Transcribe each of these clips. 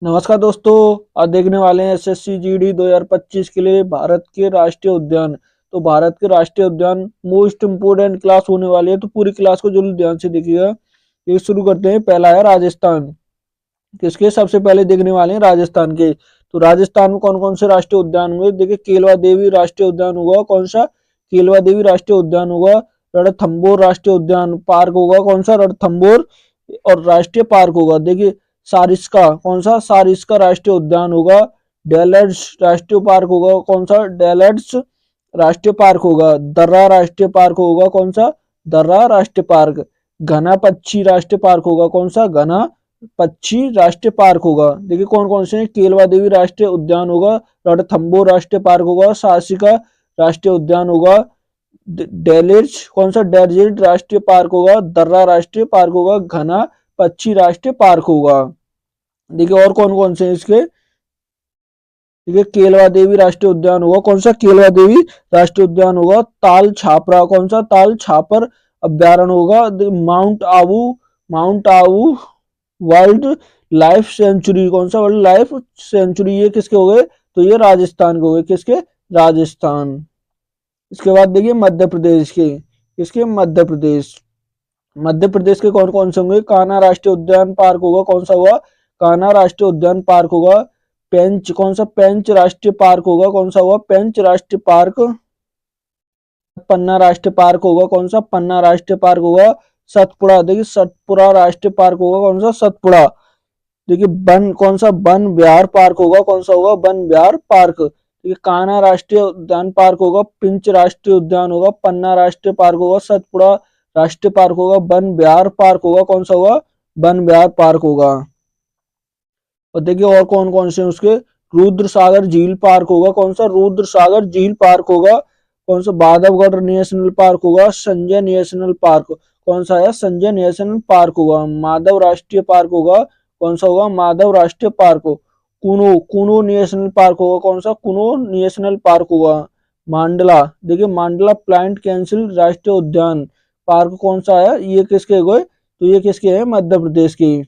नमस्कार दोस्तों। आज देखने वाले हैं एसएससी जीडी 2025 के लिए भारत के राष्ट्रीय उद्यान। तो भारत के राष्ट्रीय उद्यान मोस्ट इम्पोर्टेंट क्लास होने वाली है, तो पूरी क्लास को जरूर ध्यान से देखिएगा। ये शुरू करते हैं। पहला है राजस्थान। किसके सबसे पहले देखने वाले हैं राजस्थान के। तो राजस्थान में कौन कौन से राष्ट्रीय उद्यान हुए, देखिए केलवा देवी राष्ट्रीय उद्यान होगा। कौन सा? केलवा देवी राष्ट्रीय उद्यान होगा। रणथंबोर राष्ट्रीय उद्यान पार्क होगा। कौन सा? रणथंबोर और राष्ट्रीय पार्क होगा। देखिए सारिस्का, कौन सा? सारिस्का राष्ट्रीय उद्यान होगा। डेलर्ट्स राष्ट्रीय पार्क होगा। कौन सा? डेलर्ट्स राष्ट्रीय पार्क होगा। दर्रा राष्ट्रीय पार्क होगा। कौन सा? दर्रा राष्ट्रीय पार्क। घना पक्षी राष्ट्रीय पार्क होगा। कौन सा? घना पक्षी राष्ट्रीय पार्क होगा। देखिए कौन कौन से हैं। केलवा देवी राष्ट्रीय उद्यान होगा। रणथंबोर राष्ट्रीय पार्क होगा। साहसिका राष्ट्रीय उद्यान होगा। डेलिट्स, कौन सा? डेजर्ट राष्ट्रीय पार्क होगा। दर्रा राष्ट्रीय पार्क होगा। घना पक्षी राष्ट्रीय पार्क होगा। देखिए और कौन कौन से हैं इसके। देखिए केलवा देवी राष्ट्रीय उद्यान होगा। कौन सा? केलवा देवी राष्ट्रीय उद्यान होगा। ताल छापरा, कौन सा? ताल छापर अभ्यारण्य होगा। Mount Abu world life sanctuary, कौन सा? World life sanctuary. ये किसके हो गए? तो ये राजस्थान के हो गए। किसके? राजस्थान। इसके बाद देखिए मध्य प्रदेश के। किसके? मध्य प्रदेश। मध्य प्रदेश के कौन कौन से होंगे। कान्हा राष्ट्रीय उद्यान पार्क होगा। कौन सा हुआ? कान्हा राष्ट्रीय उद्यान पार्क होगा। पेंच, कौन सा? पेंच राष्ट्रीय पार्क होगा। कौन सा हुआ? पेंच राष्ट्रीय पार्क। पन्ना राष्ट्रीय पार्क होगा। कौन सा? पन्ना राष्ट्रीय पार्क होगा। सतपुड़ा, देखिए सतपुड़ा राष्ट्रीय पार्क होगा। कौन सा? सतपुड़ा। देखिए वन, कौन सा? वन विहार पार्क होगा। कौन सा होगा? वन विहार पार्क। देखिए कान्हा राष्ट्रीय उद्यान पार्क होगा। पिंच राष्ट्रीय उद्यान होगा। पन्ना राष्ट्रीय पार्क होगा। सतपुड़ा राष्ट्रीय पार्क होगा। वन विहार पार्क होगा। कौन सा होगा? वन विहार पार्क होगा। और देखिए और कौन कौन से उसके। रुद्र सागर झील पार्क होगा। कौन सा? रुद्र सागर झील पार्क होगा। कौन सा? बांधवगढ़ नेशनल पार्क होगा। Sanjay national Park. कौन सा है? संजय नेशनल पार्क होगा। माधव राष्ट्रीय पार्क होगा। कौन सा होगा? माधव राष्ट्रीय पार्क हो। कुनो, कुनो नेशनल पार्क होगा। कौन सा? कुनो नेशनल पार्क होगा। मांडला, देखिए मांडला प्लांट कैंसिल राष्ट्रीय उद्यान पार्क कौन सा है? ये किसके गए? तो ये किसके है? मध्य प्रदेश के।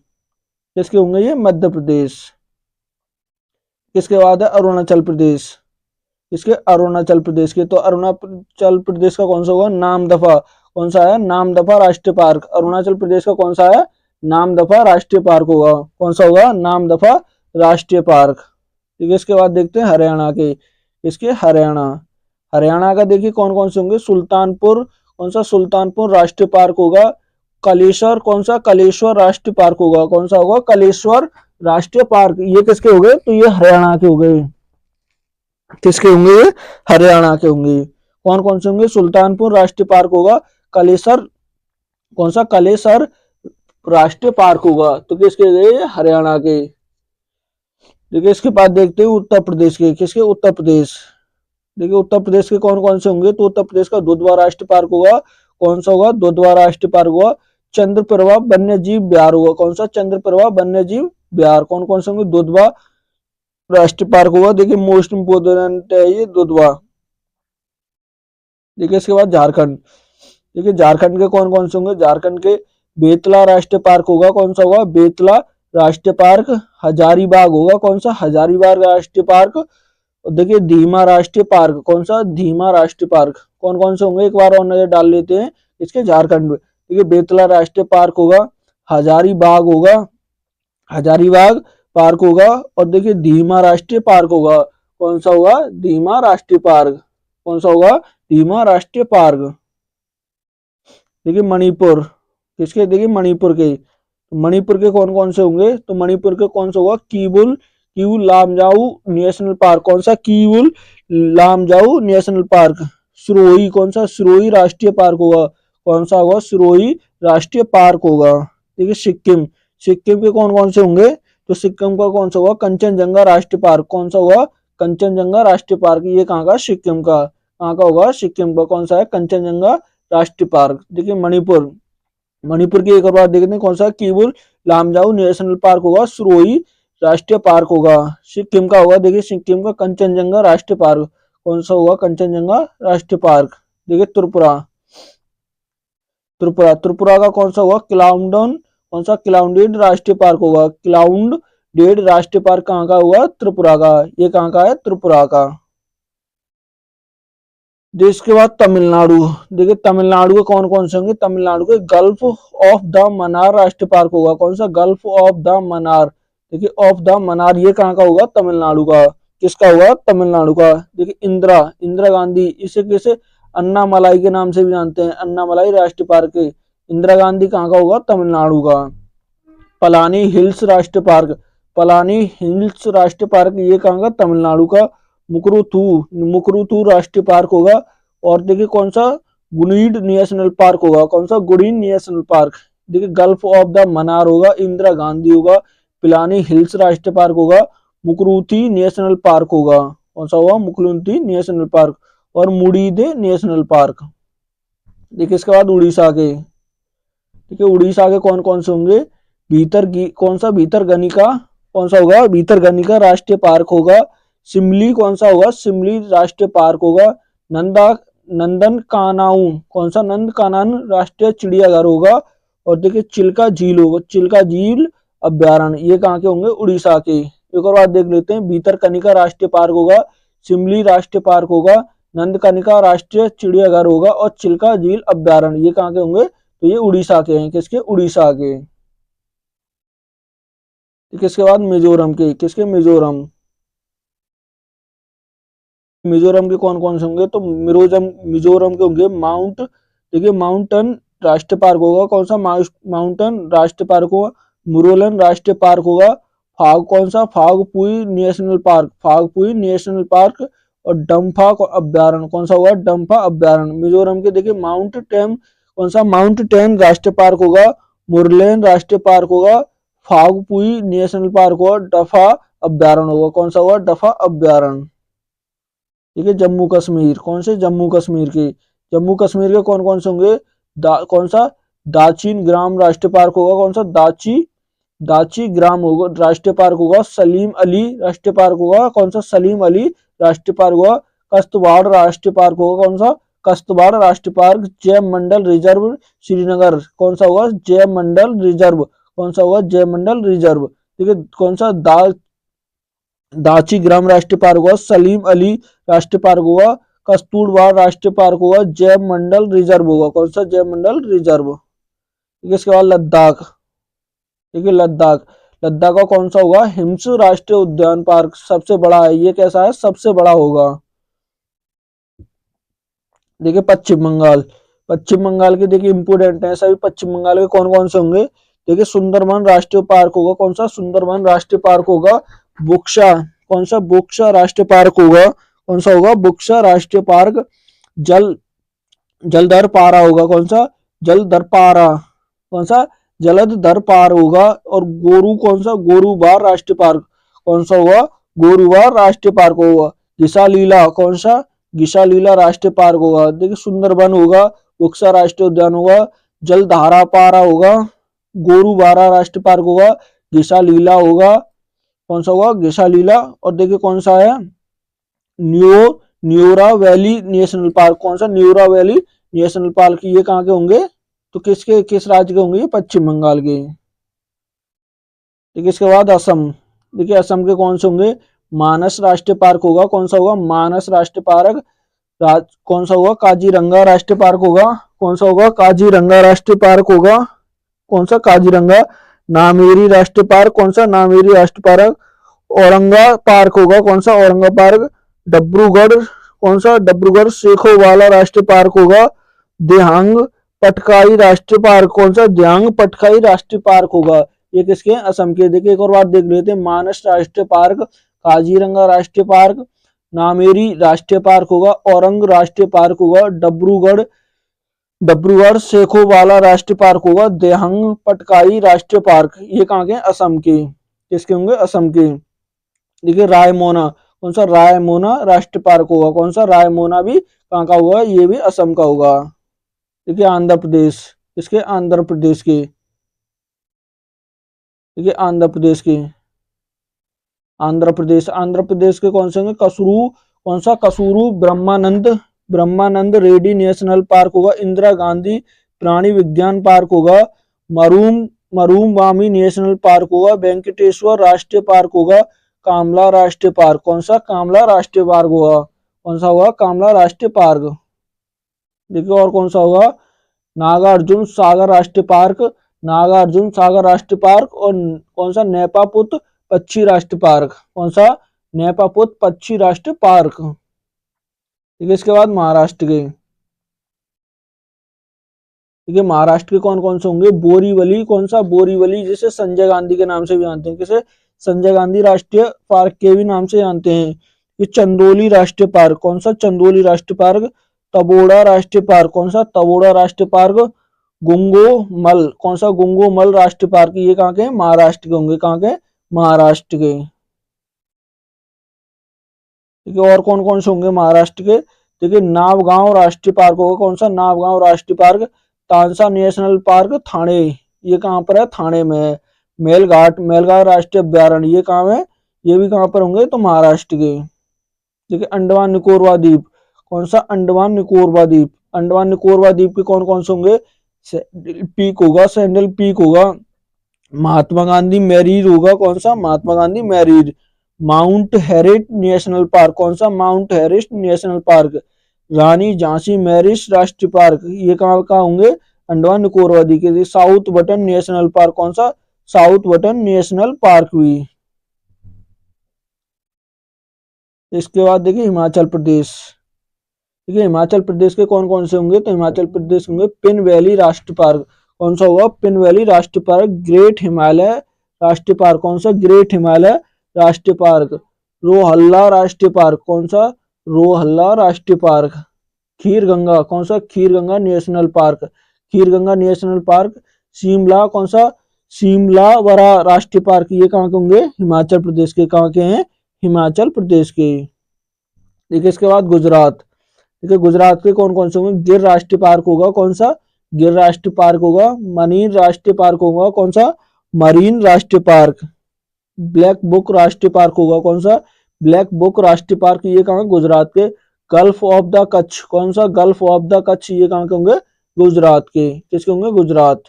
किसके होंगे ये? मध्य प्रदेश। किसके बाद है? अरुणाचल प्रदेश। किसके? अरुणाचल प्रदेश के। तो अरुणाचल प्रदेश का कौन सा होगा? नामदफा। कौन सा है? नामदफा राष्ट्रीय पार्क। अरुणाचल प्रदेश का कौन सा है? नामदफा राष्ट्रीय पार्क होगा। कौन सा होगा? नामदफा राष्ट्रीय पार्क। ठीक है। इसके बाद देखते हैं हरियाणा के। इसके हरियाणा। हरियाणा का देखिए कौन कौन से होंगे। सुल्तानपुर, कौन सा? सुल्तानपुर राष्ट्रीय पार्क होगा। कलेश्वर, कौन सा? कलेश्वर राष्ट्रीय पार्क होगा। कौन सा होगा? कलेश्वर राष्ट्रीय पार्क। ये किसके हो गए? तो ये हरियाणा के हो गए। किसके होंगे ये? हरियाणा के होंगे। कौन कौन से होंगे? सुल्तानपुर राष्ट्रीय पार्क होगा। कलेसर, कौन सा? कलेसर राष्ट्रीय पार्क होगा। तो किसके गए? हरियाणा के। देखिए इसके बाद देखते हैं उत्तर प्रदेश के। किसके? उत्तर प्रदेश। देखिए उत्तर प्रदेश के कौन कौन से होंगे। तो उत्तर प्रदेश का दुधवा राष्ट्रीय पार्क होगा। कौन सा होगा? दुधवा राष्ट्रीय पार्क होगा। चंद्रप्रभा वन्य जीव बिहार होगा। कौन सा? चंद्रप्रभा वन्य जीव बिहार। कौन कौन से होंगे? दुधवा राष्ट्रीय पार्क होगा। देखिए मोस्ट इम्पोर्टेंट है ये दुधवा। देखिए इसके बाद झारखंड। देखिए झारखंड के कौन कौन से होंगे। झारखंड के बेतला राष्ट्रीय पार्क होगा। कौन सा होगा? बेतला राष्ट्रीय पार्क। हजारीबाग होगा। कौन सा? हजारीबाग राष्ट्रीय पार्क। और देखिए धीमा राष्ट्रीय पार्क। कौन सा? धीमा राष्ट्रीय पार्क। कौन कौन से होंगे एक बार और नजर डाल लेते हैं इसके झारखंड में। देखिए बेतला राष्ट्रीय पार्क होगा। हजारीबाग होगा। हजारीबाग पार्क होगा। और देखिए धीमा राष्ट्रीय पार्क होगा। कौन सा होगा? धीमा राष्ट्रीय पार्क। कौन सा होगा? धीमा राष्ट्रीय पार्क। देखिए मणिपुर। किसके? देखिए मणिपुर के। मणिपुर के कौन कौन से होंगे। तो मणिपुर के कौन सा होगा? कीवुल लामजाऊ नेशनल पार्क। कौन सा? कीवुल लामजाऊ नेशनल पार्क। सिरोही, कौन सा? सिरोही राष्ट्रीय पार्क होगा। कौन सा होगा? सिरोही राष्ट्रीय पार्क होगा। देखिए सिक्किम। सिक्किम के कौन कौन से होंगे। तो सिक्किम का कौन सा होगा? कंचनजंगा राष्ट्रीय पार्क। कौन सा होगा? कंचनजंगा राष्ट्रीय पार्क। ये कहाँ का? सिक्किम का। कहाँ का होगा? सिक्किम का। कौन सा है? कंचनजंगा राष्ट्रीय पार्क। देखिए मणिपुर। मणिपुर की एक और बात देखते हैं। कौन सा? कीवुल लामजाऊ नेशनल पार्क होगा। सिरोही राष्ट्रीय पार्क होगा। सिक्किम का होगा। देखिए सिक्किम का कंचनजंगा राष्ट्रीय पार्क। कौन सा होगा? कंचनजंगा राष्ट्रीय पार्क। देखिए त्रिपुरा। त्रिपुरा का कौन सा होगा? क्लाउडन, कौन सा? क्लाउडेड राष्ट्रीय पार्क होगा। क्लाउड डेढ़ राष्ट्रीय पार्क कहाँ का हुआ? त्रिपुरा का। ये कहाँ का है? त्रिपुरा का। देश के बाद तमिलनाडु। देखिए तमिलनाडु के कौन कौन से होंगे? तमिलनाडु के गल्फ ऑफ द मन्नार राष्ट्रीय पार्क होगा। कौन सा? Gulf of the Mannar. देखिए ऑफ द मन्नार ये कहाँ का होगा? तमिलनाडु का। किसका हुआ? तमिलनाडु का। देखिए इंदिरा इंदिरा गांधी, इसे कैसे अन्नामलाई के नाम से भी जानते हैं, अन्नामलाई राष्ट्रीय पार्क है। इंदिरा गांधी कहाँ का होगा? तमिलनाडु का। पलानी हिल्स राष्ट्रीय पार्क। पलानी हिल्स राष्ट्रीय पार्क ये कहाँ का? तमिलनाडु का। मुकरुथू मुकरुथू राष्ट्रीय पार्क होगा। और देखिए कौन सा? गुनीड नेशनल पार्क होगा। कौन सा? गुनीड नेशनल पार्क। देखिए गल्फ ऑफ द मन्नार होगा, इंदिरा गांधी होगा, पिलानी हिल्स राष्ट्रीय पार्क होगा, मुकरुथी नेशनल पार्क होगा। कौन सा होगा? मुकरुथी नेशनल पार्क और मुड़ीदे नेशनल पार्क। देखिए इसके बाद उड़ीसा के। ठीक है, उड़ीसा के कौन कौन से होंगे? कौन सा? भीतरगनिका। कौन सा होगा? भीतरगनिका राष्ट्रीय पार्क होगा। शिमली कौन सा होगा? शिमली राष्ट्रीय पार्क होगा। नंदन कानाऊ। कौन सा? नंद कानन राष्ट्रीय चिड़ियाघर होगा। और देखिए चिल्का झील होगा, चिल्का झील अभ्यारण्य। ये कहाँ के होंगे? उड़ीसा के। एक और बात देख लेते हैं, भीतरकनिका राष्ट्रीय पार्क होगा, शिमली राष्ट्रीय पार्क होगा, नंदकनिका राष्ट्रीय चिड़ियाघर होगा और चिल्का झील अभ्यारण्य। ये कहाँ के होंगे? तो ये उड़ीसा के हैं। किसके? उड़ीसा के। किसके बाद? मिजोरम के। किसके? मिजोरम। मिजोरम के कौन कौन से होंगे? तो मिजोरम के होंगे माउंट, देखिए माउंटन राष्ट्रीय पार्क होगा। कौन सा? माउंटन राष्ट्रीय पार्क होगा। मुरोलन राष्ट्रीय पार्क होगा। कौन सा? फागपुई नेशनल पार्क, फागपुई नेशनल पार्क और डम्फा अभ्यारण्य। कौन सा होगा? डम्फा अभ्यारण्य। मिजोरम के देखिए माउंट टेम। कौन सा? माउंट टेन राष्ट्रीय पार्क होगा, मुरलेन राष्ट्रीय पार्क होगा, फागपुई नेशनल पार्क होगा, डफा अभ्यारण्य होगा। कौन सा होगा? डफा अभ्यारण्य। ठीक है, जम्मू कश्मीर। कौन से? जम्मू कश्मीर के। जम्मू कश्मीर के कौन कौन से होंगे? कौन सा? दाचिन ग्राम राष्ट्रीय पार्क होगा। कौन सा? दाची ग्राम होगा राष्ट्रीय पार्क होगा। सलीम अली राष्ट्रीय पार्क होगा। कौन सा? सलीम अली राष्ट्रीय पार्क होगा। कश्तवाड़ राष्ट्रीय पार्क होगा। कौन सा? कश्तवाड़ राष्ट्रीय पार्क। जय मंडल रिजर्व श्रीनगर। कौन सा होगा? जय मंडल रिजर्व। कौन सा होगा? जय मंडल रिजर्व। ठीक है, कौन सा? दाची ग्राम राष्ट्रीय पार्क होगा, सलीम अली राष्ट्रीय पार्क होगा, कस्तूरबा राष्ट्रीय पार्क होगा, जय मंडल रिजर्व होगा। कौन सा? जय मंडल रिजर्व। ठीक है, इसके बाद लद्दाख। देखिए लद्दाख, लद्दाख का कौन सा होगा? हिम्स राष्ट्रीय उद्यान पार्क सबसे बड़ा है। ये कैसा है? सबसे बड़ा होगा। देखिए पश्चिम बंगाल। पश्चिम बंगाल के देखिए इंपोर्टेंट है सभी। पश्चिम बंगाल के कौन कौन से होंगे? देखिए सुंदरबन राष्ट्रीय पार्क होगा। कौन सा? सुंदरबन राष्ट्रीय पार्क होगा। बुक्सा। कौन सा? बुक्सा राष्ट्रीय पार्क होगा। कौन सा होगा? बुक्सा राष्ट्रीय पार्क। जल जलधरपारा होगा। कौन सा? जलधरपारा। कौन सा? जलधरपार होगा। और गोरू कौन सा? गोरूबार राष्ट्रीय पार्क। कौन सा होगा? गोरूबार राष्ट्रीय पार्क होगा। गिसालीला। कौन सा? गिसालीला राष्ट्रीय पार्क होगा। देखिए सुंदरबन होगा, बुक्सा राष्ट्रीय उद्यान होगा, जलधारापारा होगा, गोरूबारा राष्ट्रीय पार्क होगा, गिसालीला होगा। कौन सा होगा? गिसालीला। और देखिए कौन सा है? Neora valley national Park. कौन सा? Neora valley national park. ये कहाँ के होंगे? तो किस राज्य के होंगे? ये पश्चिम बंगाल के। ठीक है, इसके बाद असम। देखिए असम के कौन से होंगे? मानस राष्ट्रीय पार्क होगा। कौन सा होगा? मानस राष्ट्रीय पार्क। कौन सा होगा? काजीरंगा राष्ट्रीय पार्क होगा। कौन सा होगा? काजीरंगा राष्ट्रीय पार्क होगा। कौन सा? काजीरंगा। नामेरी राष्ट्रीय पार्क। कौन सा? नामेरी राष्ट्रीय पार्क। औरंगा पार्क होगा। कौन सा? औरंगा पार्क। डिब्रूगढ़। कौन सा? डिब्रूगढ़ सेखोवाला राष्ट्रीय पार्क होगा। देहांग पटकाई राष्ट्रीय पार्क। कौन सा? देहांग पटकाई राष्ट्रीय पार्क होगा। ये किसके? असम के। देखिए एक और बात देख लेते हैं, मानस राष्ट्रीय पार्क, काजीरंगा राष्ट्रीय पार्क, नामेरी राष्ट्रीय पार्क होगा, औरंग राष्ट्रीय पार्क होगा, डिब्रूगढ़ सेखोवाला राष्ट्रीय पार्क होगा, देहंग पटकाई राष्ट्रीय पार्क। ये कहाँ के? असम के। किसके होंगे? असम के। देखिए रायमोना। कौन सा? रायमोना राष्ट्रीय पार्क होगा। कौन सा? रायमोना भी कहाँ का होगा? ये भी असम का होगा। देखिए आंध्र प्रदेश। किसके? आंध्र प्रदेश के। देखिए आंध्र प्रदेश के। आंध्र प्रदेश के कौन से होंगे? कसुरू। कौन सा? कसुरू ब्रह्मानंद रेड्डी नेशनल पार्क होगा। इंदिरा गांधी प्राणी विज्ञान पार्क होगा। मरूम मरूमामी नेशनल पार्क होगा, वेंकटेश्वर राष्ट्रीय पार्क होगा, कामला राष्ट्रीय पार्क। कौन सा? कामला राष्ट्रीय पार्क होगा। कौन सा होगा? कामला राष्ट्रीय पार्क। देखिए और कौन सा होगा? नागार्जुन सागर राष्ट्रीय पार्क, नागार्जुन सागर राष्ट्रीय पार्क। और कौन सा? नेपापुत पक्षी राष्ट्रीय पार्क। कौन सा? नेपापुत पक्षी राष्ट्रीय पार्क। ठीक है, इसके बाद महाराष्ट्र के, ठीक है, महाराष्ट्र के कौन कौन से होंगे? बोरीवली। कौन सा? बोरीवली, जिसे संजय गांधी के नाम से भी जानते हैं। किसे? संजय गांधी राष्ट्रीय पार्क के भी नाम से जानते हैं। ये चंदोली राष्ट्रीय पार्क। कौन सा? चंदोली राष्ट्रीय पार्क। तबोड़ा राष्ट्रीय पार्क। कौन सा? तबोड़ा राष्ट्रीय पार्क। गुंगोमल। कौन सा? गुंगोमल राष्ट्रीय पार्क। ये कहाँ के? महाराष्ट्र के होंगे। कहाँ के? महाराष्ट्र के। ठीक है, और कौन कौन से होंगे महाराष्ट्र के? देखिए नावगांव राष्ट्रीय पार्क होगा। कौन सा? नावगांव राष्ट्रीय पार्क। तानसा नेशनल पार्क थाने, ये कहाँ पर है? थाने में है। मेलघाट, मेलघाट राष्ट्रीय अभ्यारण्य, ये कहाँ है? ये भी कहाँ पर होंगे? तो महाराष्ट्र के। ठीक है, अंडमान निकोबार द्वीप। कौन सा? अंडमान निकोबार द्वीप। अंडमान निकोबार द्वीप के कौन कौन से होंगे? पीक होगा, सैंडल पीक होगा, महात्मा गांधी मैरीर होगा। कौन सा? Mahatma Gandhi marine. Mount Harriet National Park. कौन सा? Mount Harriet National Park. Rani Jhansi marine राष्ट्रीय पार्क, ये कहाँ कहाँ होंगे? अंडमान निकोबार द्वीप के। South button national Park. कौन सा? साउथ बटन नेशनल पार्क भी। इसके बाद देखिए हिमाचल प्रदेश। ठीक है, हिमाचल प्रदेश के कौन कौन से होंगे? तो हिमाचल प्रदेश होंगे पिन वैली राष्ट्रीय पार्क। कौन सा होगा? पिन वैली राष्ट्रीय पार्क। ग्रेट हिमालय राष्ट्रीय पार्क। कौन सा? ग्रेट हिमालय राष्ट्रीय पार्क। रोहल्ला राष्ट्रीय पार्क। कौन सा? रोहल्ला राष्ट्रीय पार्क। खीर गंगा। कौन सा? खीर गंगा नेशनल पार्क। खीर गंगा नेशनल पार्क। शिमला। कौन सा? शिमला वरा राष्ट्रीय पार्क। ये कहाँ के होंगे? हिमाचल प्रदेश के। कहाँ के हैं? हिमाचल प्रदेश के। देखिए इसके बाद गुजरात। ठीक है, गुजरात के कौन कौन से होंगे? गिर राष्ट्रीय पार्क होगा। कौन सा? गिर राष्ट्रीय पार्क होगा। मनीर राष्ट्रीय पार्क होगा। कौन सा? मरीन राष्ट्रीय पार्क। ब्लैक बुक राष्ट्रीय पार्क होगा। कौन सा? ब्लैक बुक राष्ट्रीय पार्क। ये कहाँ? गुजरात के। Gulf of the Kutch. कौन सा? Gulf of the Kutch. ये कहाँ के होंगे? गुजरात के। किसके होंगे? गुजरात।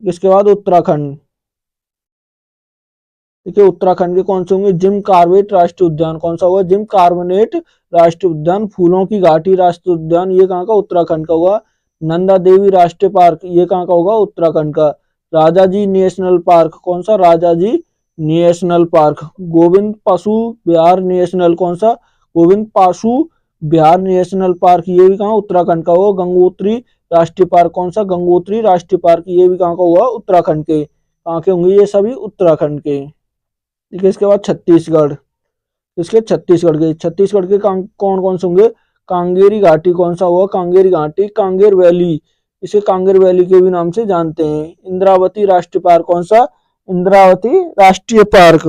इसके बाद उत्तराखंड। ठीक है, उत्तराखंड के कौन से होंगे? जिम कार्बेट राष्ट्रीय उद्यान। कौन सा होगा? जिम कार्बोनेट राष्ट्रीय उद्यान। फूलों की घाटी राष्ट्रीय उद्यान, ये कहाँ का? उत्तराखंड का होगा। नंदा देवी राष्ट्रीय पार्क, ये कहाँ का होगा? उत्तराखंड का। Rajaji national Park. कौन सा? Rajaji national park. गोविंद पशु विहार नेशनल। कौन सा? गोविंद पशु विहार नेशनल पार्क, ये भी कहाँ? उत्तराखंड का होगा। गंगोत्री राष्ट्रीय पार्क। कौन सा? गंगोत्री राष्ट्रीय पार्क, ये भी कहाँ का होगा? उत्तराखंड के। कहाँ के होंगे ये सभी? उत्तराखंड के। ठीक है, इसके बाद छत्तीसगढ़। इसके छत्तीसगढ़ के, छत्तीसगढ़ के कौन कौन से होंगे? कांगेरी घाटी। कौन सा होगा? कांगेरी घाटी। कांगेर वैली, इसे कांगेर वैली के भी नाम से जानते हैं। इंद्रावती राष्ट्रीय पार्क। कौन सा? इंद्रावती राष्ट्रीय पार्क।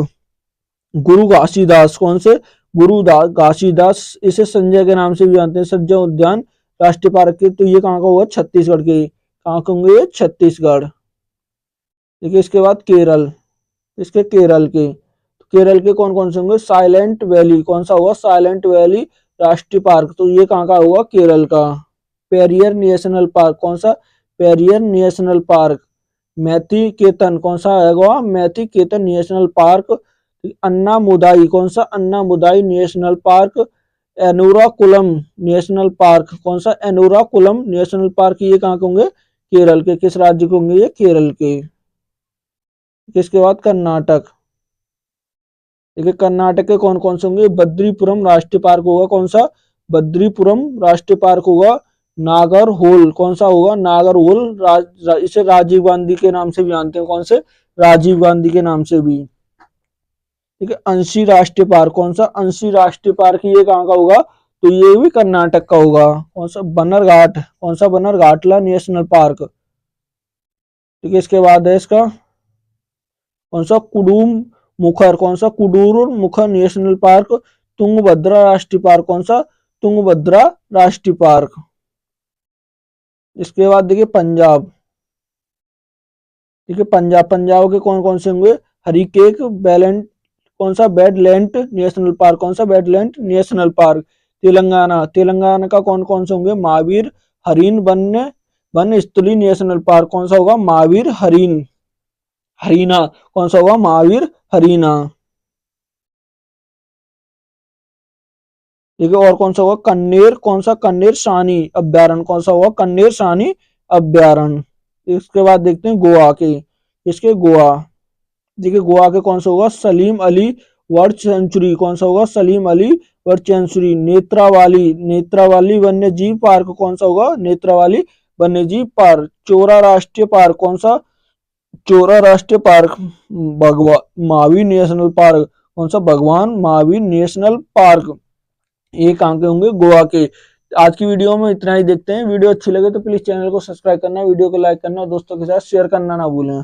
गुरु घासीदास। कौन से? गुरु घासीदास, इसे संजय के नाम से भी जानते हैं। संजय उद्यान राष्ट्रीय पार्क के। तो ये कहाँ का होगा? छत्तीसगढ़ के। कहाँ के होंगे ये? छत्तीसगढ़। देखिए इसके बाद केरल। इसके केरल के, केरल के कौन कौन से होंगे? Silent Valley. कौन सा होगा? साइलेंट वैली राष्ट्रीय पार्क। तो ये कहाँ का होगा? केरल का। Periyar National Park. कौन सा? Periyar National Park. Mathikettan. कौन सा होगा? Mathikettan National Park. Anamudi. कौन सा? Anamudi National Park. Eravikulam National Park. कौन सा? एनोराकुलम नेशनल पार्क, ये कहाँ के होंगे? केरल के। किस राज्य के होंगे ये? केरल के। इसके बाद कर्नाटक। देखिए कर्नाटक के कौन कौन से होंगे? बद्रीपुरम राष्ट्रीय पार्क होगा। कौन सा? बद्रीपुरम राष्ट्रीय पार्क होगा। नागरहोल। कौन सा होगा? नागरहोल। इसे राजीव गांधी के नाम से भी जानते हैं। कौन से? राजीव गांधी के नाम से भी। ठीक है, अंशी राष्ट्रीय पार्क। कौन सा? अंशी राष्ट्रीय पार्क, ये कहाँ का होगा? तो ये भी कर्नाटक का होगा। कौन सा? बनरघाट। कौन सा? बनरघाटला नेशनल पार्क। ठीक है, इसके बाद है इसका कौन सा? कुडूम मुखर। कौन सा? कुडूर मुखर नेशनल पार्क। तुंगभद्रा राष्ट्रीय पार्क। कौन सा? तुंगभद्रा राष्ट्रीय पार्क। इसके बाद देखिए पंजाब। ठीक है, पंजाब। पंजाब के कौन कौन से होंगे? हरिकेक बैलेंट। कौन सा? Badland national Park. कौन सा? Badland national park. Telangana. Telangana का कौन कौन से होंगे? महावीर हरिन वन्य वन स्थली नेशनल पार्क कौन सा होगा? महावीर हरीना कौन सा होगा? महावीर हरीना। देखिए और कौन सा होगा? कन्नेर, कौन सा? कन्नेर सानी अभ्यारण्य कौन सा होगा? कन्नेर सानी अभ्यारण्य। इसके बाद देखते हैं गोवा के, इसके गोवा, देखिए गोवा के कौन सा होगा? सलीम अली बर्ड सेंचुरी कौन सा होगा? Salim Ali bird sanctuary. नेत्रावाली वन्य जीव पार्क कौन सा होगा? नेत्रावाली वन्य जीव पार्क। चोरा राष्ट्रीय पार्क कौन सा? चोरा राष्ट्रीय पार्क। भगवान महावीर नेशनल पार्क कौन सा? भगवान महावीर नेशनल पार्क। ये कहाँ के होंगे? गोवा के। आज की वीडियो में इतना ही, देखते हैं वीडियो अच्छी लगे तो प्लीज चैनल को सब्सक्राइब करना, वीडियो को लाइक करना और दोस्तों के साथ शेयर करना ना भूलें।